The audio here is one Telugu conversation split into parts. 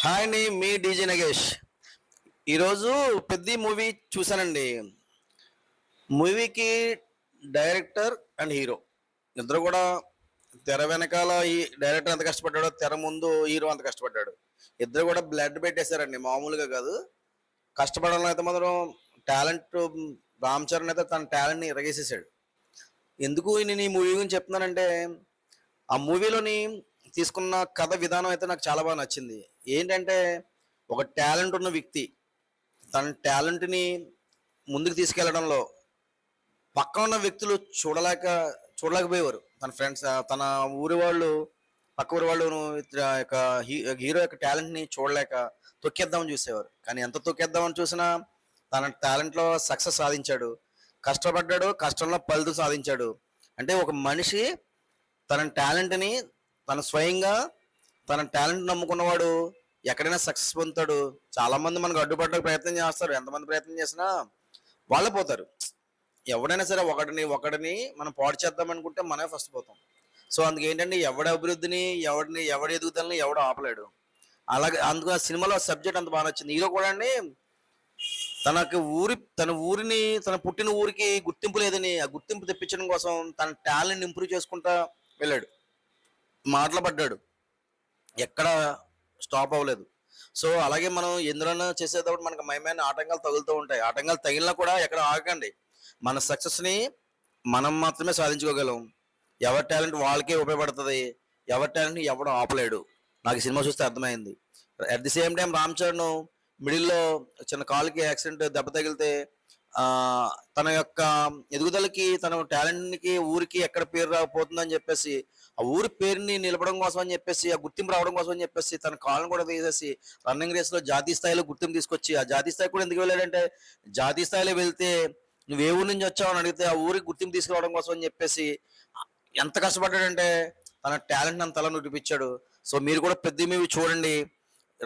హాయ్ అండి, మీ డీజే నగేష్. ఈరోజు పెద్ద మూవీ చూశానండి. మూవీకి డైరెక్టర్ అండ్ హీరో ఇద్దరు కూడా తెర వెనకాల ఈ డైరెక్టర్ ఎంత కష్టపడ్డాడో తెర ముందు హీరో అంత కష్టపడ్డాడు. ఇద్దరు కూడా బ్లడ్ పెట్టేశారండి, మామూలుగా కాదు. కష్టపడంలో అయితే మాత్రం టాలెంట్ రామ్ చరణ్ అయితే తన టాలెంట్ని ఇరగేసేసాడు. ఎందుకు నేను ఈ మూవీ గురించి చెప్తున్నానంటే, ఆ మూవీలోని తీసుకున్న కథ విధానం అయితే నాకు చాలా బాగా నచ్చింది. ఏంటంటే, ఒక టాలెంట్ ఉన్న వ్యక్తి తన టాలెంట్ని ముందుకు తీసుకెళ్లడంలో పక్కన ఉన్న వ్యక్తులు చూడలేకపోయేవారు. తన ఫ్రెండ్స్, తన ఊరి వాళ్ళు, పక్క ఊరి వాళ్ళు యొక్క హీరో యొక్క టాలెంట్ని చూడలేక తొక్కేద్దామని చూసేవారు. కానీ ఎంత తొక్కేద్దామని చూసినా తన టాలెంట్లో సక్సెస్ సాధించాడు. కష్టపడ్డాడు, కష్టంలో ఫలితం సాధించాడు. అంటే ఒక మనిషి తన టాలెంట్ని తన స్వయంగా తన టాలెంట్ నమ్ముకున్నవాడు ఎక్కడైనా సక్సెస్ పొందుతాడు. చాలా మంది మనకు అడ్డుపడడానికి ప్రయత్నం చేస్తారు. ఎంతమంది ప్రయత్నం చేసినా వాళ్ళే పోతారు. ఎవడైనా సరే ఒకడిని మనం పాడు చేద్దాం అనుకుంటే మనమే ఫస్ట్ పోతాం. సో అందుకే ఏంటంటే, ఎవడి అభివృద్ధిని ఎవడి ఎదుగుదలని ఎవడు ఆపలేడు. అలాగే అందుకు ఆ సినిమాలో సబ్జెక్ట్ అంత బాగా నచ్చింది. హీరో కూడా అండి, తన ఊరిని, తన పుట్టిన ఊరికి గుర్తింపు లేదని ఆ గుర్తింపు తెప్పించడం కోసం తన టాలెంట్ ఇంప్రూవ్ చేసుకుంటా వెళ్ళాడు. మాటలు పడ్డాడు, ఎక్కడ స్టాప్ అవ్వలేదు. సో అలాగే మనం ఎందులోనూ చేసేటప్పుడు మనకు మయమైన ఆటంకాలు తగులుతూ ఉంటాయి. ఆటంకాలు తగిలినా కూడా ఎక్కడ ఆగకండి. మన సక్సెస్ని మనం మాత్రమే సాధించుకోగలం. ఎవరి టాలెంట్ వాళ్ళకే ఉపయోగపడుతుంది. ఎవరి టాలెంట్ని ఎవడు ఆపలేడు. నాకు ఈ సినిమా చూస్తే అర్థమైంది. At the same time Ram Charan మిడిల్లో చిన్న కాలుకి యాక్సిడెంట్ దెబ్బ తగిలితే తన యొక్క ఎదుగుదలకి, తన టాలెంట్కి, ఊరికి ఎక్కడ పేరు రాకపోతుందని చెప్పేసి, ఆ ఊరి పేరుని నిలపడం కోసం అని చెప్పేసి, ఆ గుర్తింపు రావడం కోసం అని చెప్పేసి తన కాళ్ళను కూడా తీసేసి రన్నింగ్ రేస్లో జాతీయ స్థాయిలో గుర్తింపు తీసుకొచ్చి, ఆ జాతీయ స్థాయి కూడా ఎందుకు వెళ్ళాడంటే, జాతీయ స్థాయిలో వెళ్తే నువ్వు ఏ ఊరి నుంచి వచ్చావు అని అడిగితే ఆ ఊరికి గుర్తింపు తీసుకురావడం కోసం అని చెప్పేసి ఎంత కష్టపడ్డాడంటే తన టాలెంట్ అంతలా నిరూపించాడు. సో మీరు కూడా పెద్ద మూవీ చూడండి.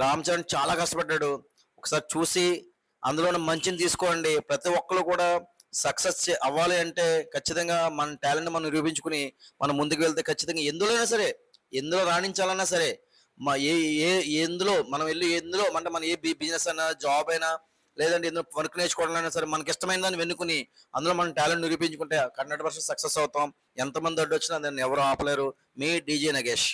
రామ్ చరణ్ చాలా కష్టపడ్డాడు. ఒకసారి చూసి అందులో మంచిని తీసుకోండి. ప్రతి ఒక్కరు కూడా సక్సెస్ అవ్వాలి అంటే ఖచ్చితంగా మన టాలెంట్ మనం నిరూపించుకుని మనం ముందుకు వెళ్తే ఖచ్చితంగా ఎందులో అయినా సరే, ఎందులో రాణించాలన్నా సరే, మా ఏ ఏ ఎందులో అంటే మన ఏ బిజినెస్ అయినా, జాబ్ అయినా, లేదంటే ఎందులో వర్క్ నేర్చుకోవాలన్నా సరే, మనకి ఇష్టమైన దాన్ని వెన్నుకుని అందులో మనం టాలెంట్ నిరూపించుకుంటే 100% సక్సెస్ అవుతాం. ఎంతమంది అడ్డు వచ్చినా దాన్ని ఎవరు ఆపలేరు. మీ డీజే నగేష్.